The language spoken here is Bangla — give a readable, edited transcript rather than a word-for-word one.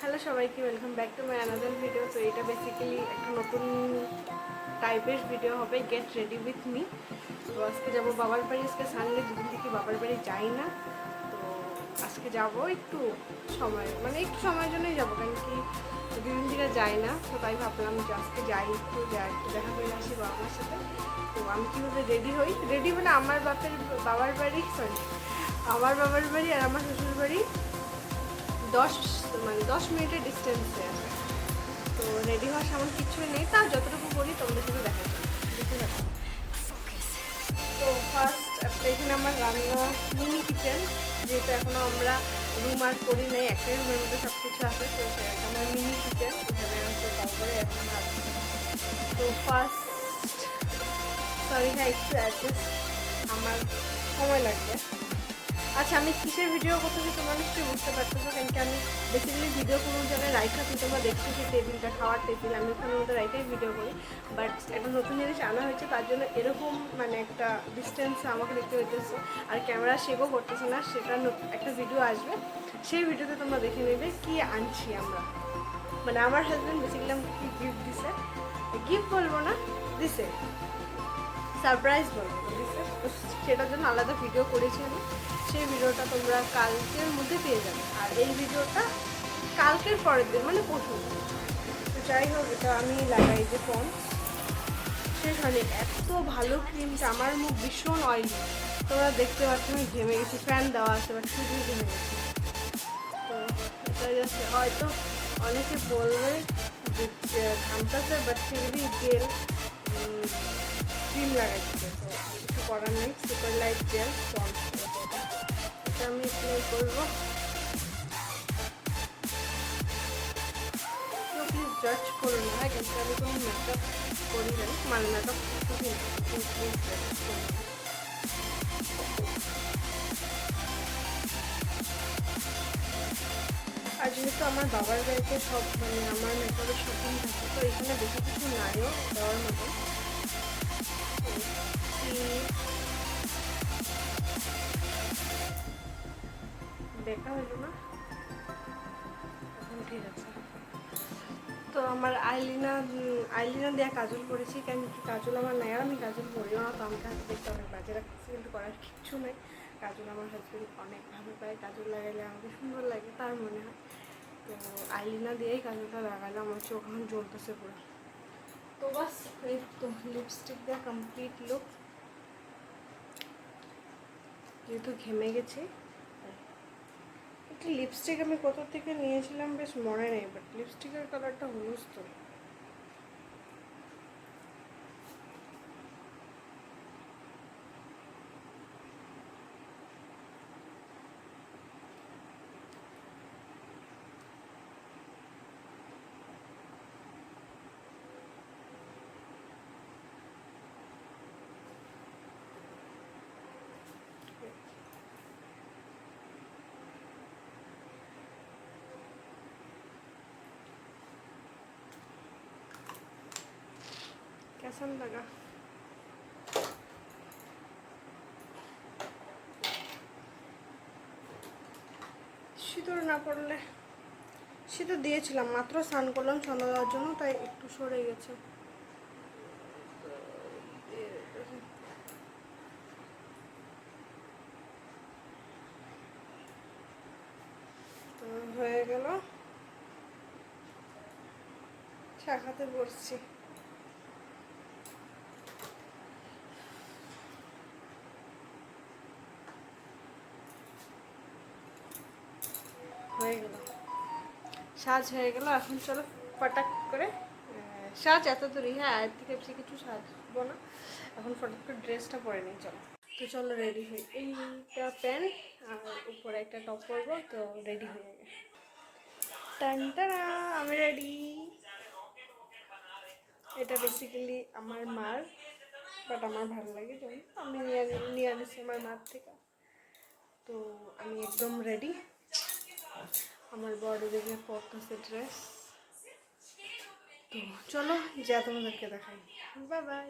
হ্যালো সবাইকে, welcome back to my another video. তো এটা বেসিক্যালি একটা নতুন টাইপের ভিডিও হবে, গেট রেডি উইথ মি। তো আজকে যাবো বাবার বাড়ি, আজকে সানডে, দুদিন থেকে বাবার বাড়ি যাই না। তো আজকে যাব একটু সময়, মানে একটু সময়ের জন্যই যাবো, কারণ কি দুদিন থেকে যাই না। তো তাই ভাবলাম যে আজকে যাই, একটু দেখা করে আসি বাবার সাথে। তো আমি কীভাবে রেডি হই, রেডি হলে আমার বাবার বাড়ি আমার বাবার বাড়ি আর আমার শ্বশুর বাড়ি 10 মিনিটের ডিস্টেন্সে আছে। তো রেডি হওয়ার সামনে কিছুই নেই, তাও যতটুকু করি তোমাদের সাথে দেখা যায়, দেখতে থাকো। তো ফার্স্ট এখানে আমার রান্না মিনি কিচেন, যেহেতু এখনও আমরা রুম আর করি নেই, একটাই রুমের মধ্যে সব কিছু আছে। তো সেটা আমার মিনি কিচেন, এখানে আছে। তারপরে এখন তো ফার্স্ট সরি হ্যাঁ, একটু অ্যাডজাস্ট আমার সময় লাগবে। আচ্ছা, আমি কিসের ভিডিও করতেছি তোমরা নিশ্চয়ই বুঝতে পারতেছো, কারণ কি আমি বেসিক্যালি ভিডিও কোনো জায়গায় রাইখা তোমরা দেখছো সেই টেবিলটা, খাওয়ার টেবিল, আমি ওখানের মধ্যে রাইখাই ভিডিও করি। বাট একটা নতুন জিনিস আনা হয়েছে, তার জন্য এরকম মানে একটা ডিস্টেন্স আমাকে দেখতে হইতেছে, আর ক্যামেরা সেভও করতেছে না। সেটা একটা ভিডিও আসবে, সেই ভিডিওতে তোমরা দেখে নেবে কি আনছি আমরা। মানে আমার হাজব্যান্ড বেসিক্যালি আমাকে কি গিফট দিছে, গিফট বলবো না, দিছে সারপ্রাইজ বলবো, দিছে। তো সেটার জন্য আলাদা ভিডিও করেছি আমি, সেই ভিডিওটা তোমরা কালকের মধ্যে পেয়ে যাবে। আর এই ভিডিওটা কালকের পরের দিন, মানে পরশু। তো যাই হোক, এটা আমি লাগাই যে পন্স, শেষ হয়নি। এত ভালো ক্রিমটা, আমার মুখ ভীষণ অয়েলি, তোমরা দেখতে পাচ্ছ আমি ঘেমে গেছি, ফ্যান দেওয়া আছে বাট শুধুই ঘেমে গেছি। তো এটা যাচ্ছে, হয়তো অনেকে বলবে যে ঘামটাছে, বাট সেগুলি জেল ক্রিম লাগাইছে, তো কিছু করার নেই। সুপার লাইট জেল পন্স, এটা আমি অ্যাপ্লাই করবো। কেউ প্লিজ জাজ করো না, কিন্তু আমি কোনো মেকআপ করি নাই, মানে মেকআপ খুবই আর যেহেতু আমার বাবার বাড়িতে সব মানে আমার মেকআপের শপিং থাকে, তো এখানে বেশি কিছু নাইও দেওয়ার মতো। দেখা হইল না, এখন ঠিক আছে। তো আমার আইলিনা দেওয়া কাজল পরেছি, কেন কি কাজল আমার নাই, আর আমি কাজল পরিও না। তো আমাকে হাতে দেখতে অনেক বাজে রাখতেছি, কিন্তু করার কিচ্ছু নেই। কাজল আমার হাজবেন্ড অনেক ভালো পায়, কাজল লাগাইলে আমাকে সুন্দর লাগে তার মনে হয়। তো আইলিনা দিয়েই কাজলটা লাগালে আমার চোখ এখন জ্বলতেছে পুরো। তো বাস এই তো লিপস্টিক দেওয়া কমপ্লিট লুক, যেহেতু ঘেমে গেছি। একটা লিপস্টিক আমি কোথা থেকে নিয়েছিলাম বেশ মনে নেই, বাট লিপস্টিকের কালারটা হলুদ। তো কেমন লাগা? সিঁদুর না পড়লে, সিঁদুর দিয়েছিলাম, মাত্র স্নান করলাম সন্ধ্যা দেওয়ার জন্য, তাই একটু সরে গেছে। তো হয়ে গেল, শাখাতে পড়ছি। হয়ে গেল, সাজ হয়ে গেল। এখন চলো ফটাক করে সাজ এত দূরই, হ্যাঁ এর থেকে বেশি কিছু সাজবো না। এখন ফটাক করে ড্রেসটা পরে নিই, চলো। তো চলো রেডি হই, এইটা প্যান্ট আর উপরে একটা টপ পরবো, তো রেডি হয়ে গেছে। টান টানা, আমি রেডি। এটা বেসিক্যালি আমার মার, বাট আমার ভালো লাগে যেমন আমি নিয়ে আনিছি আমার মার থেকে। তো আমি একদম রেডি, আমার বড় দেখে পরতেছে ড্রেস। তো চলো যা তোমাদেরকে দেখাই, বাই বাই।